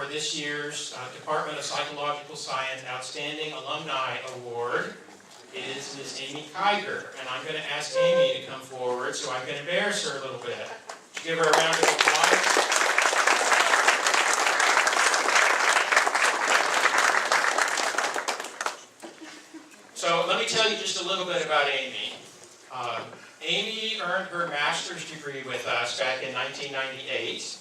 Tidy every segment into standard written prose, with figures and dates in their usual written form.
for this year's Department of Psychological Science Outstanding Alumni Award is Ms. Amy Kiger. And I'm going to ask Amy to come forward so I can embarrass her a little bit. Give her a round of applause. So let me tell you just a little bit about Amy. Amy earned her master's degree with us back in 1998,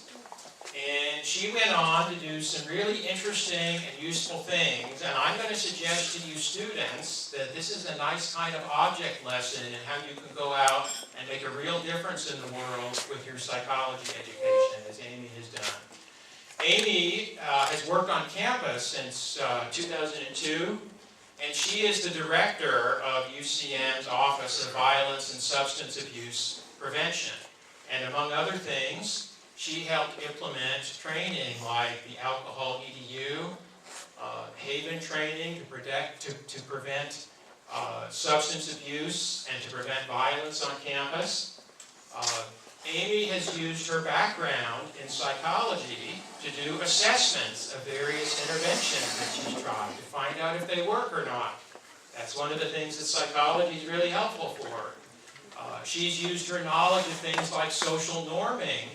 and she went on to do some really interesting and useful things, and I'm going to suggest to you students that this is a nice kind of object lesson in how you can go out and make a real difference in the world with your psychology education, as Amy has done. Amy has worked on campus since 2002, and she is the director of UCM's Office of Violence and Substance Abuse Prevention. And among other things, she helped implement training like the alcohol EDU, Haven training to prevent substance abuse and to prevent violence on campus. Amy has used her background in psychology to do assessments of various interventions that she's tried to find out if they work or not. That's one of the things that psychology is really helpful for. She's used her knowledge of things like social norming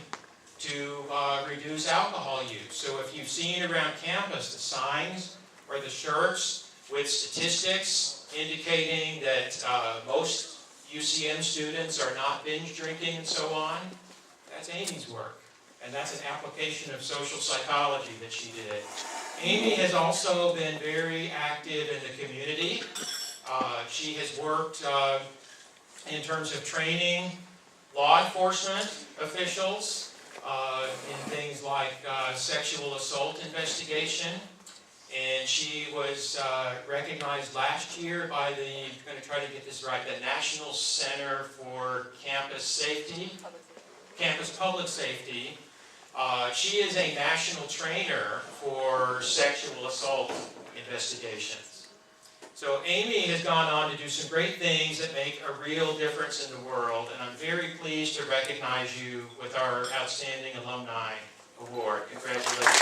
to reduce alcohol use. So if you've seen around campus the signs or the shirts with statistics indicating that most UCM students are not binge drinking and so on, that's Amy's work. And that's an application of social psychology that she did. Amy has also been very active in the community. She has worked in terms of training law enforcement officials in things like sexual assault investigation. And she was recognized last year by the, I'm going to try to get this right, the National Center for Campus Public Safety. She is a national trainer for sexual assault investigations. So Amy has gone on to do some great things that make a real difference in the world, and I'm very pleased to recognize you with our Outstanding Alumni Award. Congratulations.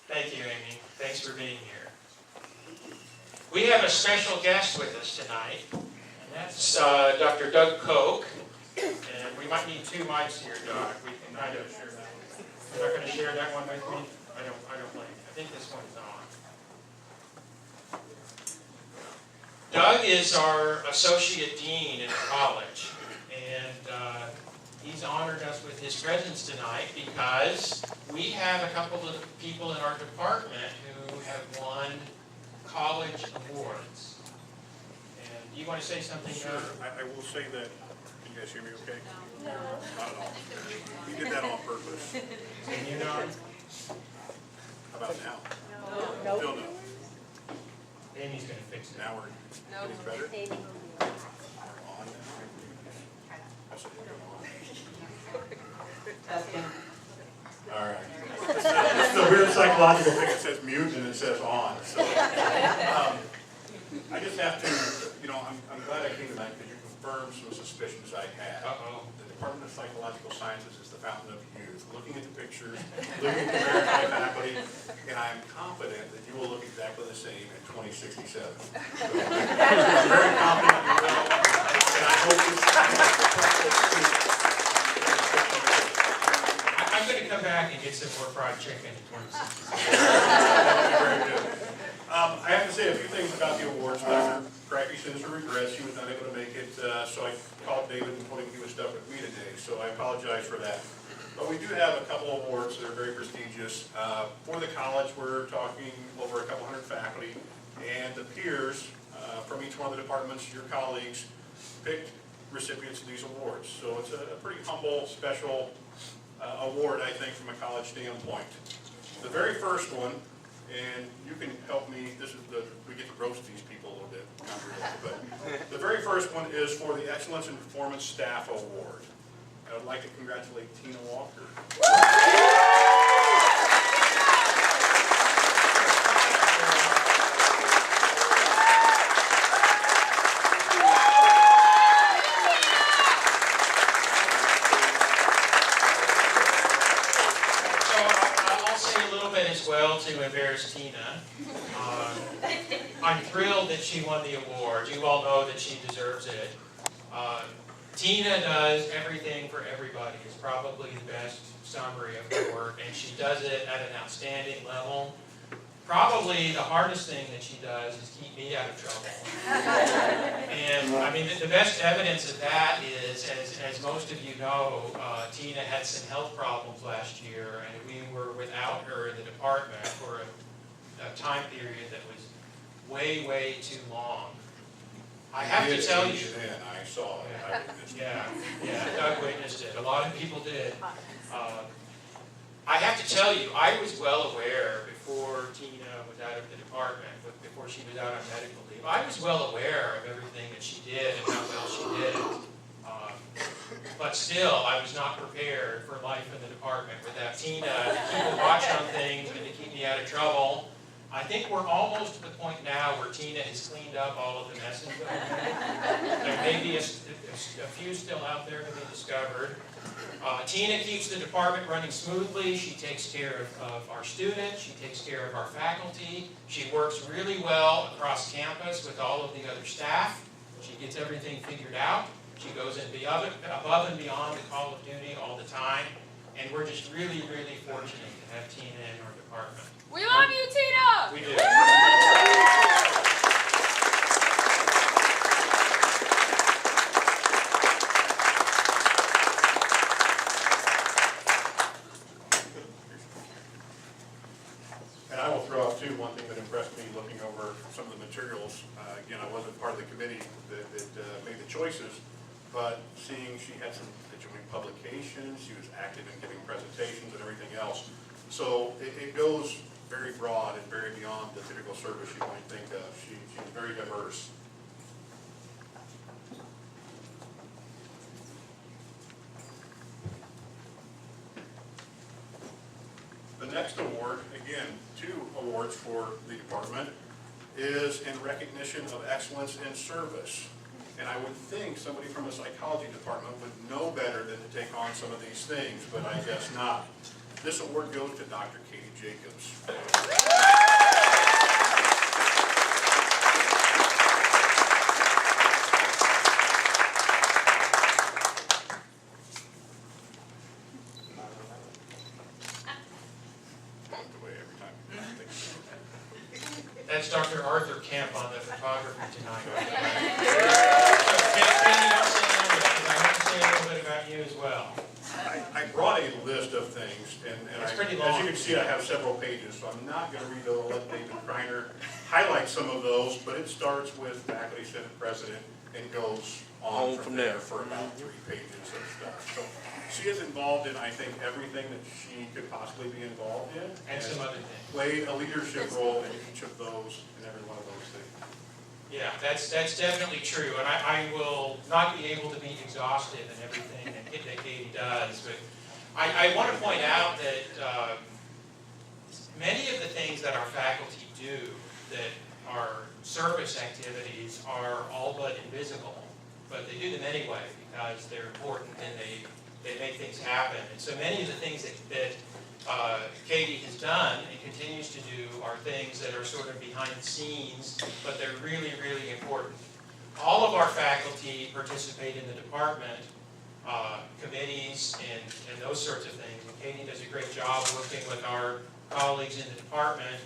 Thank you, Amy. Thanks for being here. We have a special guest with us tonight, and that's Dr. Doug Koch. And we might need two mics here, Doug. We can kind of share that one. You're not going to share that one with me? I don't blame you. I think this one's on. Doug is our associate dean in the college, and he's honored us with his presence tonight because we have a couple of people in our department who have won college awards. And do you want to say something? Sure. I will say that. Can you guys hear me okay? No. Not at all. We did that on purpose. Can you not? How about now? No. Still no. Amy's going to fix it. Now we're getting better. On now. I said on. All right. It's the weird psychological thing. It says mute and it says on. So I just have to, I'm glad I came tonight because you confirmed some suspicions I had. The Department of Psychological Sciences is the fountain of youth. Looking at the pictures, looking at the American faculty, and I'm confident that you will look exactly the same in 2067. So, I'm very confident you will, and I hope this I'm going to come back and get some more fried chicken in 2016. Very good. I have to say a few things about the awards. Dr. Cracky sends her regrets. She was not able to make it, so I called David and told him he was stuck with me today, so I apologize for that. But we do have a couple of awards that are very prestigious. For the college, we're talking over a couple hundred faculty, and the peers from each one of the departments, your colleagues, picked recipients of these awards. So it's a pretty humble, special award, I think, from a college standpoint. The very first one, and you can help me, we get to roast these people a little bit, but the very first one is for the Excellence in Performance Staff Award. I would like to congratulate Tina Walker. there's Tina. I'm thrilled that she won the award. You all know that she deserves it. Tina does everything for everybody. It's probably the best summary of her work, and she does it at an outstanding level. Probably the hardest thing that she does is keep me out of trouble. And I mean, the best evidence of that is, as most of you know, Tina had some health problems last year, and we were without her in the department for a time period that was way, way too long. I have to tell you. And I saw it. I witnessed it. Yeah, Doug witnessed it. A lot of people did. I have to tell you, I was well aware before Tina was out of the department, before she was out on medical leave, I was well aware of everything that she did and how well she did it. But still, I was not prepared for life in the department without Tina to keep a watch on things and to keep me out of trouble. I think we're almost at the point now where Tina has cleaned up all of the messes that I made. There may be a few still out there to be discovered. Tina keeps the department running smoothly. She takes care of our students. She takes care of our faculty. She works really well across campus with all of the other staff. She gets everything figured out. She goes above and beyond the call of duty all the time. And we're just really, really fortunate to have Tina in our department. We love you, Tina! We do. And I will throw out too, one thing that impressed me looking over some of the materials. Again, I wasn't part of the committee that made the choices, but seeing she had some joint publications, she was active in giving presentations and everything else. So it goes very broad and very beyond the typical service you might think of. She's very diverse. The next award, again, 2 awards for the department, is in recognition of excellence in service. And I would think somebody from the psychology department would know better than to take on some of these things, but I guess not. This award goes to Dr. Katie Jacobs. That's Dr. Arthur Kemp on the photography tonight. Kenny, don't say anything, because I want to say a little bit about you as well. I brought a list of things, and It's pretty as long. you can see, I have several pages, so I'm not going to read those. I'll let David Kreiner highlight some of those, but it starts with faculty senate president and goes on from there for about 3 pages of stuff. So she is involved in, I think, everything that she could possibly be involved in. And some other things. Played a leadership role in each of those, and every one of those things. Yeah, that's definitely true, and I will not be able to be exhaustive in everything that Katie does, but I want to point out that many of the things that our faculty do that are service activities are all but invisible, but they do them anyway because they're important and they make things happen. And so many of the things that Katie has done and continues to do are things that are sort of behind the scenes, but they're really, really important. All of our faculty participate in the department committees and those sorts of things. And Katie does a great job working with our colleagues in the department.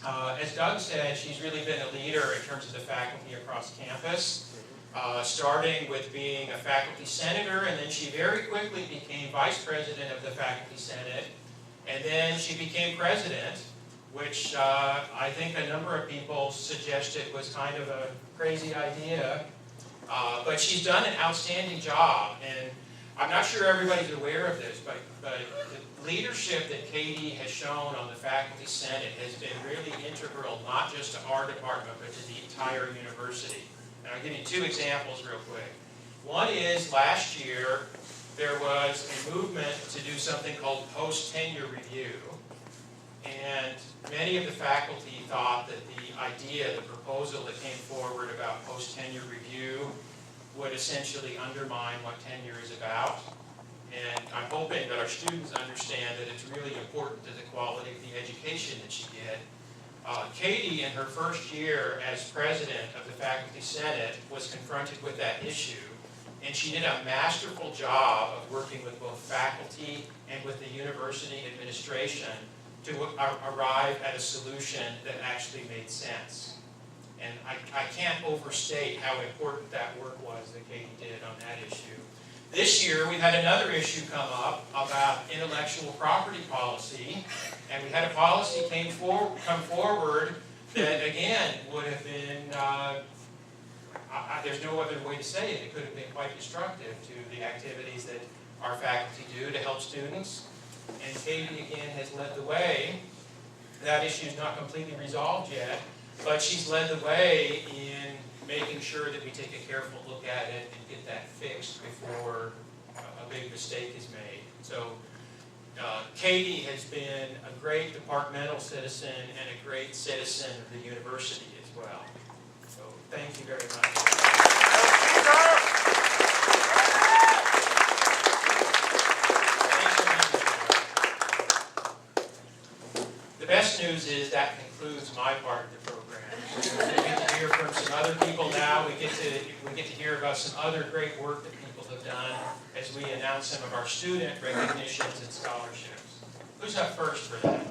As Doug said, she's really been a leader in terms of the faculty across campus. Starting with being a faculty senator, and then she very quickly became vice president of the faculty senate, and then she became president, which I think a number of people suggested was kind of a crazy idea, but she's done an outstanding job, and I'm not sure everybody's aware of this, but the leadership that Katie has shown on the faculty senate has been really integral, not just to our department, but to the entire university. And I'll give you 2 examples real quick. One is last year there was a movement to do something called post-tenure review. And many of the faculty thought that the idea, the proposal that came forward about post-tenure review would essentially undermine what tenure is about. And I'm hoping that our students understand that it's really important to the quality of the education that you get. Katie, in her first year as president of the Faculty Senate, was confronted with that issue, and she did a masterful job of working with both faculty and with the university administration to arrive at a solution that actually made sense. And I can't overstate how important that work was that Katie did on that issue. This year, we had another issue come up about intellectual property policy, and we had a policy come forward that, again, would have been, there's no other way to say it, it could have been quite destructive to the activities that our faculty do to help students. And Katie, again, has led the way. That issue is not completely resolved yet, but she's led the way in making sure that we take a careful look at it and get that fixed before a big mistake is made. So Katie has been a great departmental citizen and a great citizen of the university as well. So thank you very much. The best news is that concludes my part of the program. We get to hear from some other people now. We get to hear about some other great work that people have done as we announce some of our student recognitions and scholarships. Who's up first for that?